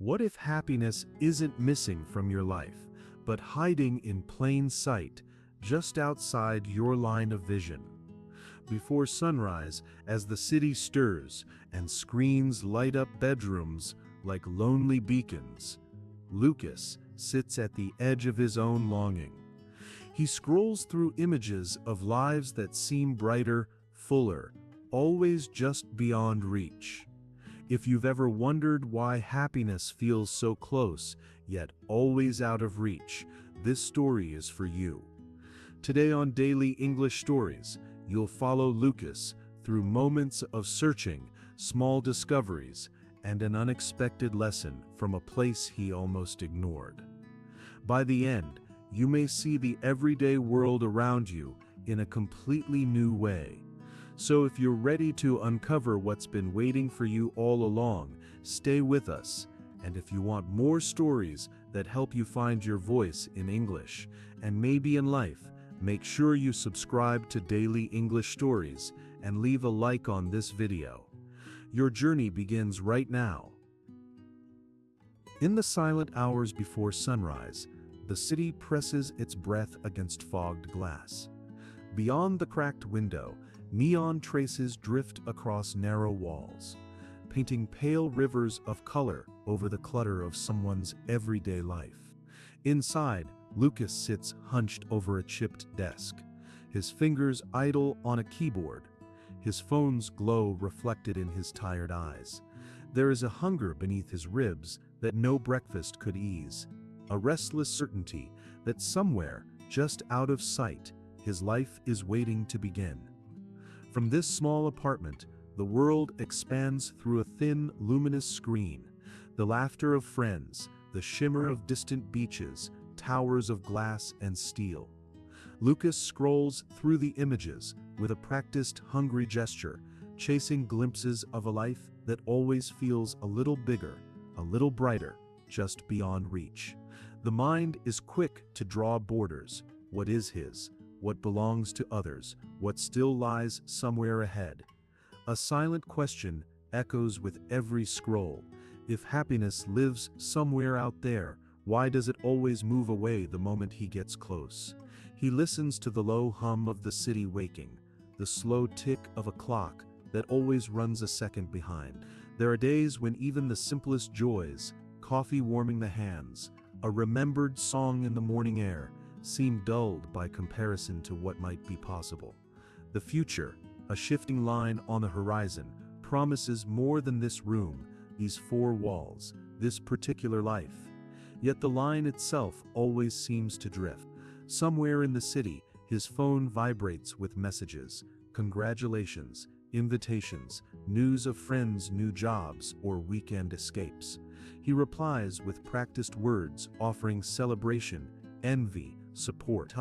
What if happiness isn't missing from your life, but hiding in plain sight, just outside your line of vision? Before sunrise, as the city stirs and screens light up bedrooms like lonely beacons, Lucas sits at the edge of his own longing. He scrolls through images of lives that seem brighter, fuller, always just beyond reach. If you've ever wondered why happiness feels so close, yet always out of reach, this story is for you. Today on Daily English Stories, you'll follow Lucas through moments of searching, small discoveries, and an unexpected lesson from a place he almost ignored. By the end, you may see the everyday world around you in a completely new way. So if you're ready to uncover what's been waiting for you all along, stay with us. And if you want more stories that help you find your voice in English, and maybe in life, make sure you subscribe to Daily English Stories and leave a like on this video. Your journey begins right now. In the silent hours before sunrise, the city presses its breath against fogged glass. Beyond the cracked window, neon traces drift across narrow walls, painting pale rivers of color over the clutter of someone's everyday life. Inside, Lucas sits hunched over a chipped desk, his fingers idle on a keyboard, his phone's glow reflected in his tired eyes. There is a hunger beneath his ribs that no breakfast could ease, a restless certainty that somewhere, just out of sight, his life is waiting to begin. From this small apartment, the world expands through a thin, luminous screen. The laughter of friends, the shimmer of distant beaches, towers of glass and steel. Lucas scrolls through the images with a practiced, hungry gesture, chasing glimpses of a life that always feels a little bigger, a little brighter, just beyond reach. The mind is quick to draw borders. What is his? What belongs to others? What still lies somewhere ahead? A silent question echoes with every scroll. If happiness lives somewhere out there, why does it always move away the moment he gets close? He listens to the low hum of the city waking, the slow tick of a clock that always runs a second behind. There are days when even the simplest joys, coffee warming the hands, a remembered song in the morning air, seem dulled by comparison to what might be possible. The future, a shifting line on the horizon, promises more than this room, these four walls, this particular life. Yet the line itself always seems to drift. Somewhere in the city, his phone vibrates with messages, congratulations, invitations, news of friends' new jobs or weekend escapes. He replies with practiced words offering celebration, envy, support.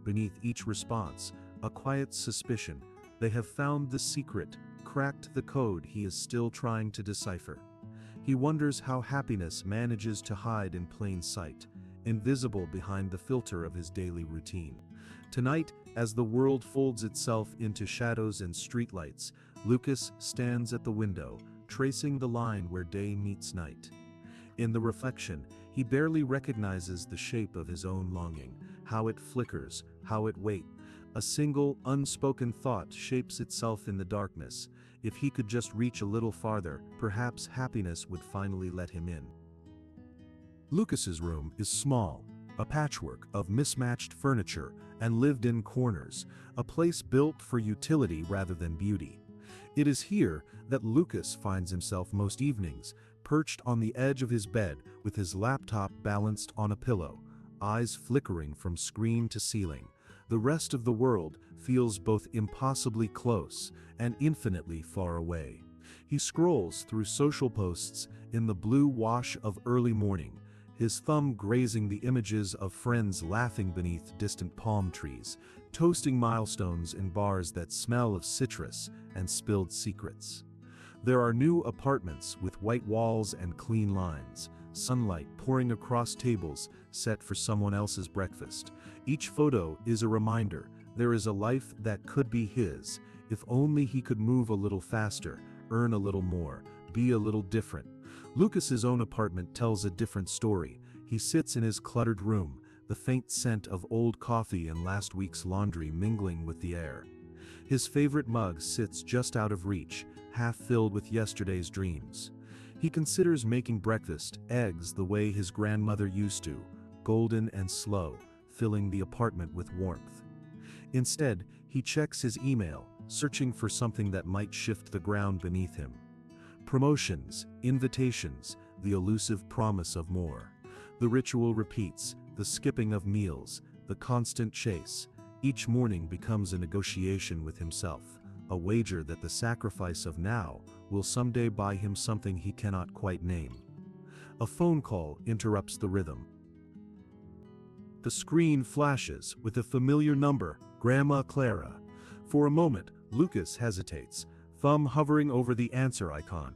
Beneath each response, a quiet suspicion. They have found the secret, cracked the code he is still trying to decipher. He wonders how happiness manages to hide in plain sight, invisible behind the filter of his daily routine. Tonight, as the world folds itself into shadows and streetlights, Lucas stands at the window, tracing the line where day meets night. In the reflection, he barely recognizes the shape of his own longing, how it flickers, how it waits. A single, unspoken thought shapes itself in the darkness. If he could just reach a little farther, perhaps happiness would finally let him in. Lucas's room is small, a patchwork of mismatched furniture and lived-in corners, a place built for utility rather than beauty. It is here that Lucas finds himself most evenings, perched on the edge of his bed with his laptop balanced on a pillow, eyes flickering from screen to ceiling. The rest of the world feels both impossibly close and infinitely far away. He scrolls through social posts in the blue wash of early morning, his thumb grazing the images of friends laughing beneath distant palm trees, toasting milestones in bars that smell of citrus and spilled secrets. There are new apartments with white walls and clean lines, sunlight pouring across tables set for someone else's breakfast. Each photo is a reminder there is a life that could be his, if only he could move a little faster, earn a little more, be a little different. Lucas's own apartment tells a different story. He sits in his cluttered room, the faint scent of old coffee and last week's laundry mingling with the air. His favorite mug sits just out of reach, half filled with yesterday's dreams. He considers making breakfast, eggs the way his grandmother used to, golden and slow, filling the apartment with warmth. Instead, he checks his email, searching for something that might shift the ground beneath him. Promotions, invitations, the elusive promise of more. The ritual repeats, the skipping of meals, the constant chase. Each morning becomes a negotiation with himself, a wager that the sacrifice of now will someday buy him something he cannot quite name. A phone call interrupts the rhythm. The screen flashes with a familiar number, Grandma Clara. For a moment, Lucas hesitates, thumb hovering over the answer icon.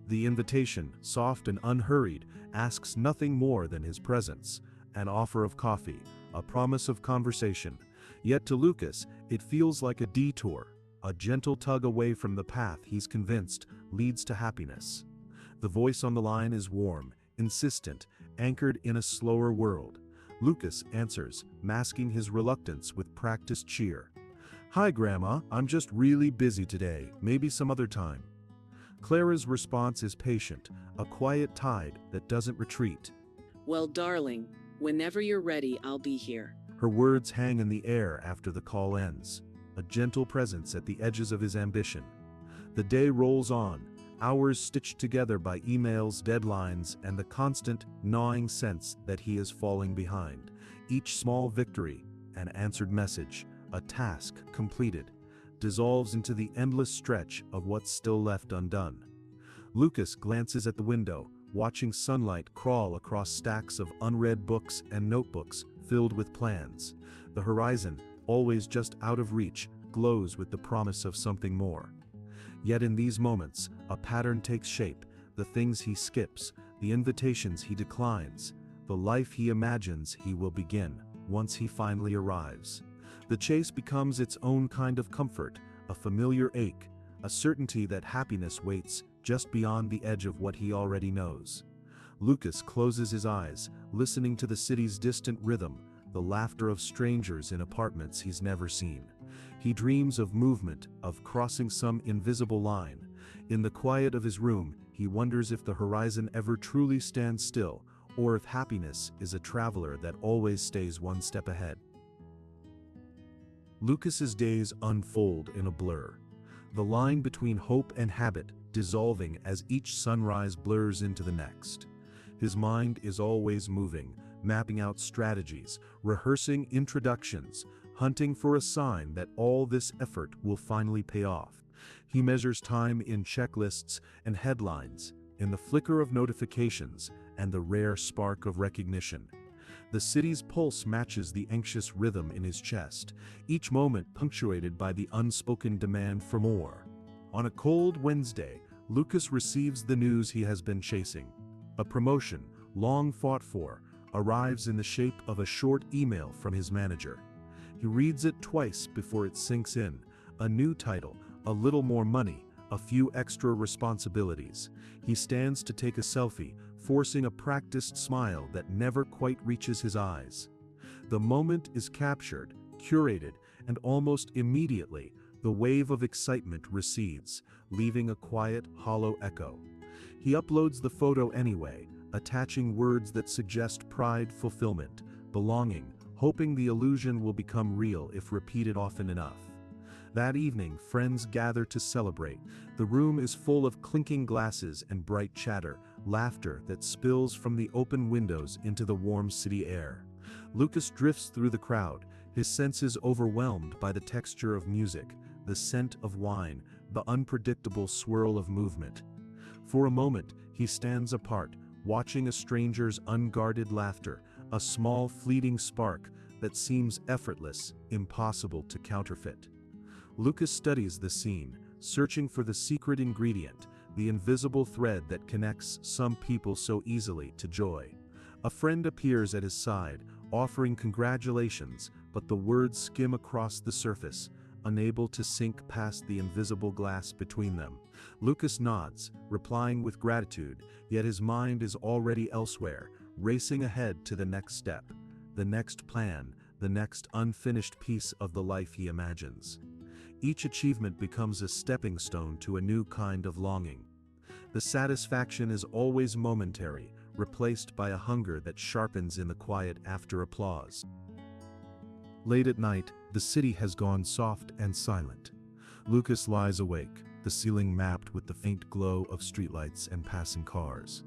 The invitation, soft and unhurried, asks nothing more than his presence, an offer of coffee, a promise of conversation. Yet to Lucas, it feels like a detour, a gentle tug away from the path he's convinced leads to happiness. The voice on the line is warm, insistent, anchored in a slower world. Lucas answers, masking his reluctance with practiced cheer. "Hi, Grandma, I'm just really busy today, maybe some other time." Clara's response is patient, a quiet tide that doesn't retreat. "Well, darling, whenever you're ready, I'll be here." Her words hang in the air after the call ends, a gentle presence at the edges of his ambition. The day rolls on, hours stitched together by emails, deadlines, and the constant, gnawing sense that he is falling behind. Each small victory, an answered message, a task completed, dissolves into the endless stretch of what's still left undone. Lucas glances at the window, watching sunlight crawl across stacks of unread books and notebooks filled with plans. The horizon, always just out of reach, glows with the promise of something more. Yet in these moments, a pattern takes shape, the things he skips, the invitations he declines, the life he imagines he will begin once he finally arrives. The chase becomes its own kind of comfort, a familiar ache, a certainty that happiness waits just beyond the edge of what he already knows. Lucas closes his eyes, listening to the city's distant rhythm, the laughter of strangers in apartments he's never seen. He dreams of movement, of crossing some invisible line. In the quiet of his room, he wonders if the horizon ever truly stands still, or if happiness is a traveler that always stays one step ahead. Lucas's days unfold in a blur, the line between hope and habit dissolving as each sunrise blurs into the next. His mind is always moving, mapping out strategies, rehearsing introductions, hunting for a sign that all this effort will finally pay off. He measures time in checklists and headlines, in the flicker of notifications and the rare spark of recognition. The city's pulse matches the anxious rhythm in his chest, each moment punctuated by the unspoken demand for more. On a cold Wednesday, Lucas receives the news he has been chasing. A promotion, long fought for, arrives in the shape of a short email from his manager. He reads it twice before it sinks in. A new title, a little more money, a few extra responsibilities. He stands to take a selfie, forcing a practiced smile that never quite reaches his eyes. The moment is captured, curated, and almost immediately, the wave of excitement recedes, leaving a quiet, hollow echo. He uploads the photo anyway, attaching words that suggest pride, fulfillment, belonging, hoping the illusion will become real if repeated often enough. That evening, friends gather to celebrate. The room is full of clinking glasses and bright chatter, laughter that spills from the open windows into the warm city air. Lucas drifts through the crowd, his senses overwhelmed by the texture of music, the scent of wine, the unpredictable swirl of movement. For a moment, he stands apart, watching a stranger's unguarded laughter, a small fleeting spark that seems effortless, impossible to counterfeit. Lucas studies the scene, searching for the secret ingredient, the invisible thread that connects some people so easily to joy. A friend appears at his side, offering congratulations, but the words skim across the surface, unable to sink past the invisible glass between them. Lucas nods, replying with gratitude, yet his mind is already elsewhere, racing ahead to the next step, the next plan, the next unfinished piece of the life he imagines. Each achievement becomes a stepping stone to a new kind of longing. The satisfaction is always momentary, replaced by a hunger that sharpens in the quiet after applause. Late at night, the city has gone soft and silent. Lucas lies awake, the ceiling mapped with the faint glow of streetlights and passing cars.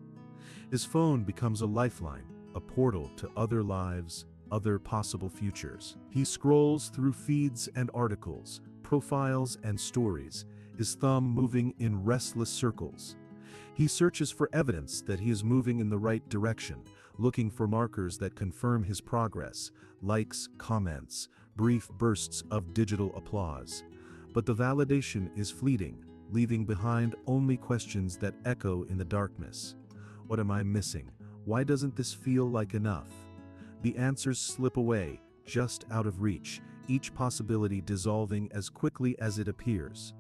His phone becomes a lifeline, a portal to other lives, other possible futures. He scrolls through feeds and articles, profiles and stories, his thumb moving in restless circles. He searches for evidence that he is moving in the right direction, looking for markers that confirm his progress, likes, comments, brief bursts of digital applause. But the validation is fleeting, leaving behind only questions that echo in the darkness. What am I missing? Why doesn't this feel like enough? The answers slip away, just out of reach, each possibility dissolving as quickly as it appears.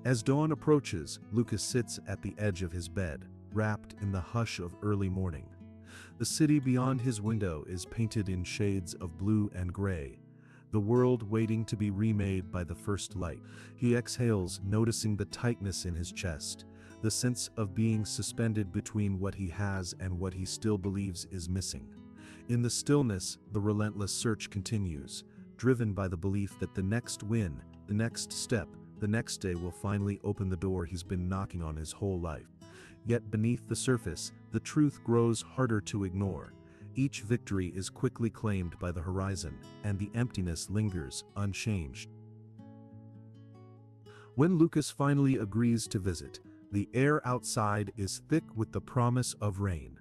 As dawn approaches, Lucas sits at the edge of his bed, wrapped in the hush of early morning. The city beyond his window is painted in shades of blue and gray, the world waiting to be remade by the first light. He exhales, noticing the tightness in his chest, the sense of being suspended between what he has and what he still believes is missing. In the stillness, the relentless search continues, driven by the belief that the next win, the next step, the next day will finally open the door he's been knocking on his whole life. Yet beneath the surface, the truth grows harder to ignore. Each victory is quickly claimed by the horizon, and the emptiness lingers unchanged. When Lucas finally agrees to visit, the air outside is thick with the promise of rain.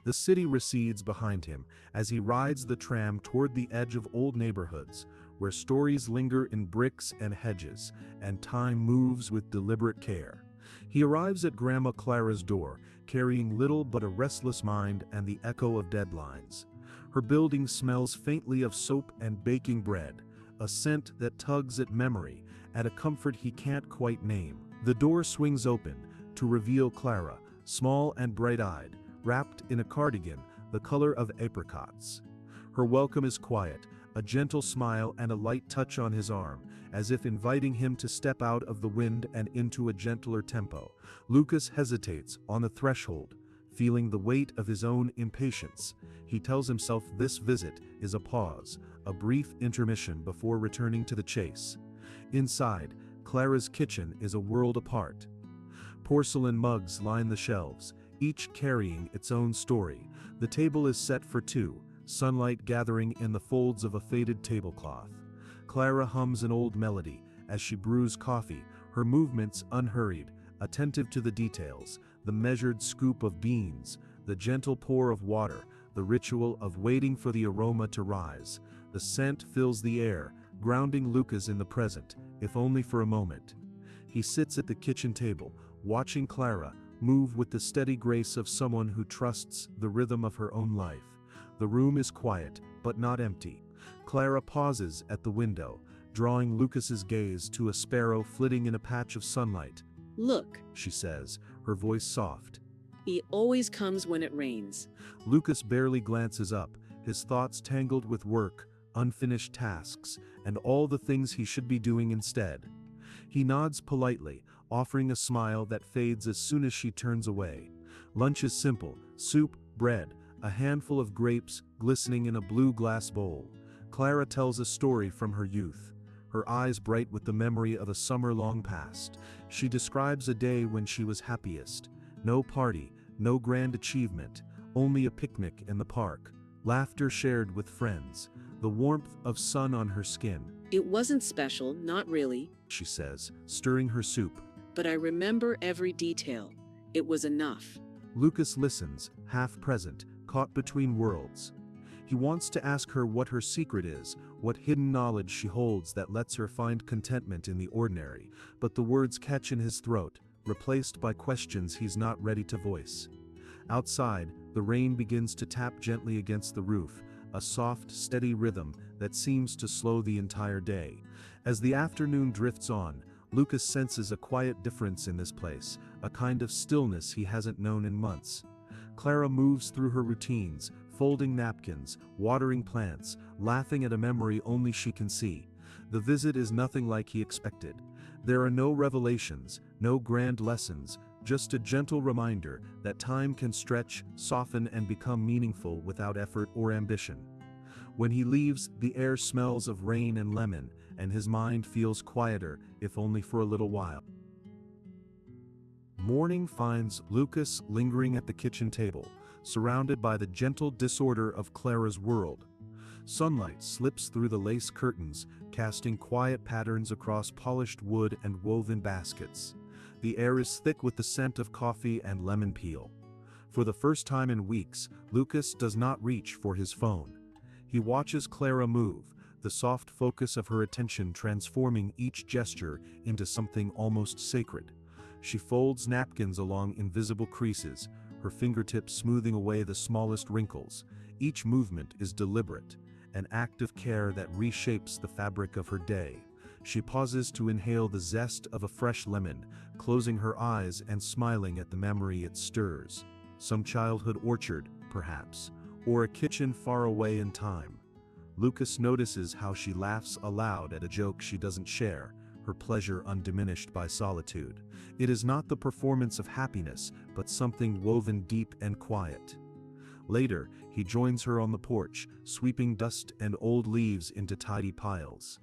The city recedes behind him as he rides the tram toward the edge of old neighborhoods, where stories linger in bricks and hedges, and time moves with deliberate care. He arrives at Grandma Clara's door, carrying little but a restless mind and the echo of deadlines. Her building smells faintly of soap and baking bread, a scent that tugs at memory, and a comfort he can't quite name. The door swings open to reveal Clara, small and bright-eyed, wrapped in a cardigan the color of apricots. Her welcome is quiet, a gentle smile and a light touch on his arm, as if inviting him to step out of the wind and into a gentler tempo. Lucas hesitates on the threshold, feeling the weight of his own impatience. He tells himself this visit is a pause, a brief intermission before returning to the chase. Inside, Clara's kitchen is a world apart. Porcelain mugs line the shelves, each carrying its own story. The table is set for two, sunlight gathering in the folds of a faded tablecloth. Clara hums an old melody as she brews coffee, her movements unhurried, attentive to the details, the measured scoop of beans, the gentle pour of water, the ritual of waiting for the aroma to rise. The scent fills the air, grounding Lucas in the present, if only for a moment. He sits at the kitchen table, watching Clara move with the steady grace of someone who trusts the rhythm of her own life. The room is quiet, but not empty. Clara pauses at the window, drawing Lucas's gaze to a sparrow flitting in a patch of sunlight. Look, She says, her voice soft. he always comes when it rains. Lucas barely glances up, his thoughts tangled with work, unfinished tasks, and all the things he should be doing instead. He nods politely, offering a smile that fades as soon as she turns away. Lunch is simple: soup, bread, a handful of grapes glistening in a blue glass bowl. Clara tells a story from her youth, her eyes bright with the memory of a summer long past. She describes a day when she was happiest. No party, no grand achievement, only a picnic in the park, laughter shared with friends, the warmth of sun on her skin. It wasn't special, not really, She says, stirring her soup. but I remember every detail. It was enough. Lucas listens, half present, caught between worlds. He wants to ask her what her secret is, what hidden knowledge she holds that lets her find contentment in the ordinary, but the words catch in his throat, replaced by questions he's not ready to voice. Outside, the rain begins to tap gently against the roof, a soft, steady rhythm that seems to slow the entire day. As the afternoon drifts on, Lucas senses a quiet difference in this place, a kind of stillness he hasn't known in months. Clara moves through her routines, folding napkins, watering plants, laughing at a memory only she can see. The visit is nothing like he expected. There are no revelations, no grand lessons, just a gentle reminder that time can stretch, soften, and become meaningful without effort or ambition. When he leaves, the air smells of rain and lemon, and his mind feels quieter, if only for a little while. Morning finds Lucas lingering at the kitchen table, surrounded by the gentle disorder of Clara's world. Sunlight slips through the lace curtains, casting quiet patterns across polished wood and woven baskets. The air is thick with the scent of coffee and lemon peel. For the first time in weeks, Lucas does not reach for his phone. He watches Clara move, the soft focus of her attention transforming each gesture into something almost sacred. She folds napkins along invisible creases, her fingertips smoothing away the smallest wrinkles. Each movement is deliberate, an act of care that reshapes the fabric of her day. She pauses to inhale the zest of a fresh lemon, closing her eyes and smiling at the memory it stirs. Some childhood orchard, perhaps, or a kitchen far away in time. Lucas notices how she laughs aloud at a joke she doesn't share, her pleasure undiminished by solitude. It is not the performance of happiness, but something woven deep and quiet. Later, he joins her on the porch, sweeping dust and old leaves into tidy piles.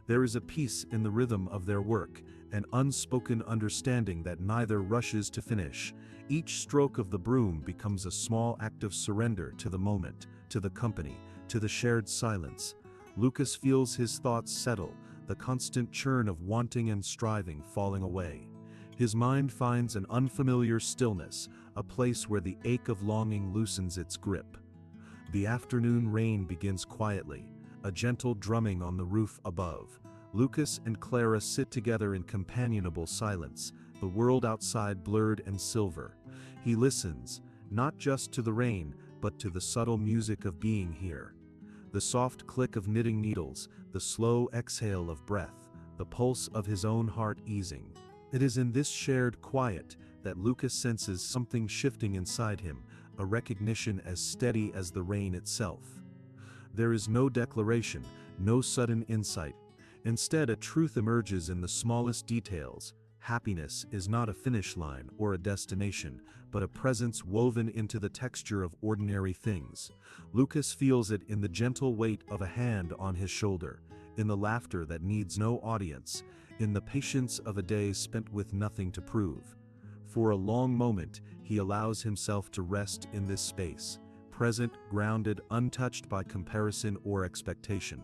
There is a peace in the rhythm of their work, an unspoken understanding that neither rushes to finish. Each stroke of the broom becomes a small act of surrender to the moment, to the company, to the shared silence. Lucas feels his thoughts settle, the constant churn of wanting and striving falling away. His mind finds an unfamiliar stillness, a place where the ache of longing loosens its grip. The afternoon rain begins quietly, a gentle drumming on the roof above. Lucas and Clara sit together in companionable silence, the world outside blurred and silver. He listens, not just to the rain, but to the subtle music of being here. The soft click of knitting needles, the slow exhale of breath, the pulse of his own heart easing. It is in this shared quiet that Lucas senses something shifting inside him, a recognition as steady as the rain itself. There is no declaration, no sudden insight. Instead, a truth emerges in the smallest details. Happiness is not a finish line or a destination, but a presence woven into the texture of ordinary things. Lucas feels it in the gentle weight of a hand on his shoulder, in the laughter that needs no audience, in the patience of a day spent with nothing to prove. For a long moment, he allows himself to rest in this space, present, grounded, untouched by comparison or expectation.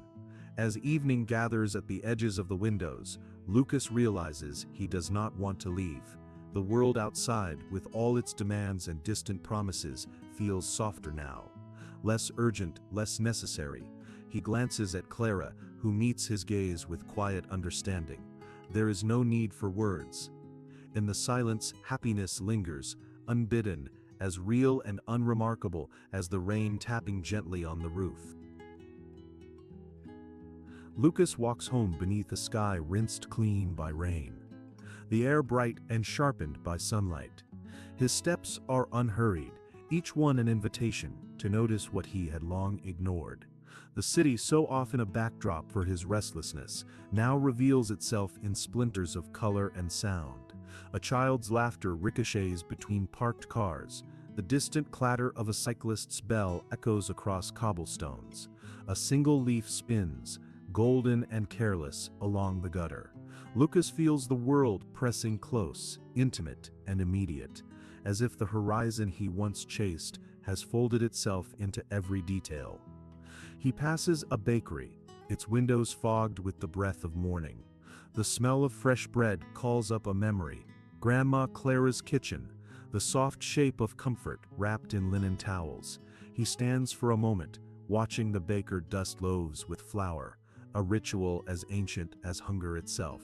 As evening gathers at the edges of the windows, Lucas realizes he does not want to leave. The world outside, with all its demands and distant promises, feels softer now. Less urgent, less necessary. He glances at Clara, who meets his gaze with quiet understanding. There is no need for words. In the silence, happiness lingers, unbidden, as real and unremarkable as the rain tapping gently on the roof. Lucas walks home beneath a sky rinsed clean by rain, the air bright and sharpened by sunlight. His steps are unhurried, each one an invitation to notice what he had long ignored. The city, so often a backdrop for his restlessness, now reveals itself in splinters of color and sound. A child's laughter ricochets between parked cars. The distant clatter of a cyclist's bell echoes across cobblestones. A single leaf spins, golden and careless, along the gutter. Lucas feels the world pressing close, intimate and immediate, as if the horizon he once chased has folded itself into every detail. He passes a bakery, its windows fogged with the breath of morning. The smell of fresh bread calls up a memory. Grandma Clara's kitchen, the soft shape of comfort wrapped in linen towels. He stands for a moment, watching the baker dust loaves with flour, a ritual as ancient as hunger itself.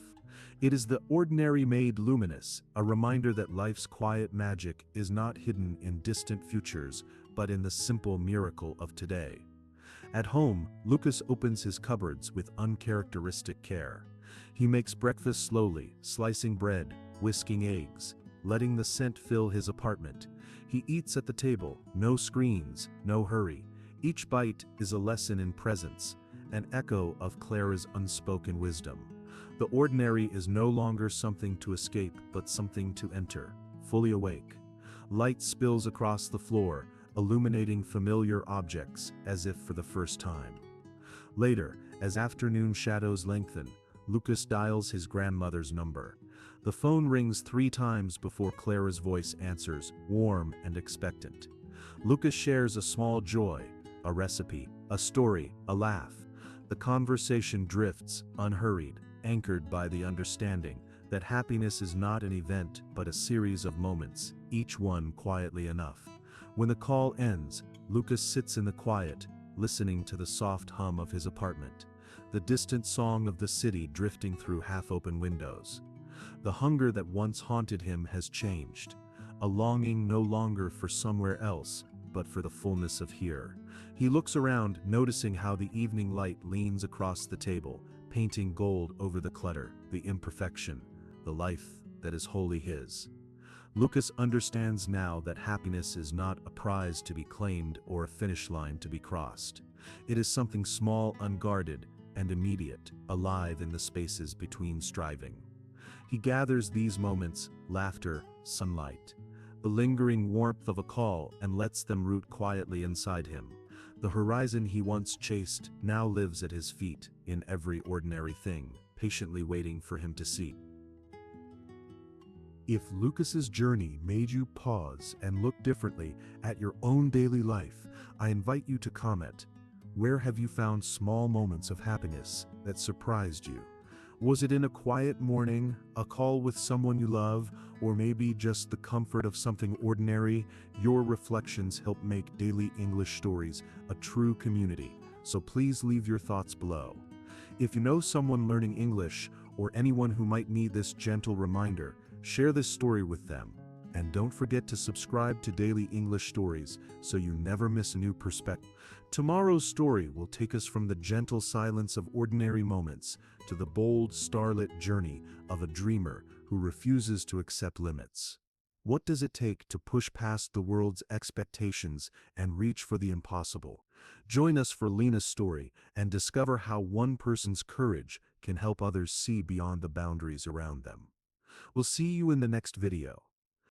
It is the ordinary made luminous, a reminder that life's quiet magic is not hidden in distant futures, but in the simple miracle of today. At home, Lucas opens his cupboards with uncharacteristic care. He makes breakfast slowly, slicing bread, whisking eggs, letting the scent fill his apartment. He eats at the table, no screens, no hurry. Each bite is a lesson in presence, an echo of Clara's unspoken wisdom. The ordinary is no longer something to escape, but something to enter, fully awake. Light spills across the floor, illuminating familiar objects as if for the first time. Later, as afternoon shadows lengthen, Lucas dials his grandmother's number. The phone rings 3 times before Clara's voice answers, warm and expectant. Lucas shares a small joy, a recipe, a story, a laugh. The conversation drifts, unhurried, anchored by the understanding that happiness is not an event but a series of moments, each one quietly enough. When the call ends, Lucas sits in the quiet, listening to the soft hum of his apartment, the distant song of the city drifting through half-open windows. The hunger that once haunted him has changed, a longing no longer for somewhere else, but for the fullness of here. He looks around, noticing how the evening light leans across the table, painting gold over the clutter, the imperfection, the life that is wholly his. Lucas understands now that happiness is not a prize to be claimed or a finish line to be crossed. It is something small, unguarded, and immediate, alive in the spaces between striving. He gathers these moments, laughter, sunlight, the lingering warmth of a call, and lets them root quietly inside him. The horizon he once chased now lives at his feet, in every ordinary thing, patiently waiting for him to see. If Lucas's journey made you pause and look differently at your own daily life, I invite you to comment. Where have you found small moments of happiness that surprised you? Was it in a quiet morning, a call with someone you love, or maybe just the comfort of something ordinary? Your reflections help make Daily English Stories a true community, so please leave your thoughts below. If you know someone learning English or anyone who might need this gentle reminder, share this story with them. And don't forget to subscribe to Daily English Stories so you never miss a new perspective. Tomorrow's story will take us from the gentle silence of ordinary moments to the bold, starlit journey of a dreamer who refuses to accept limits. What does it take to push past the world's expectations and reach for the impossible? Join us for Lena's story and discover how one person's courage can help others see beyond the boundaries around them. We'll see you in the next video.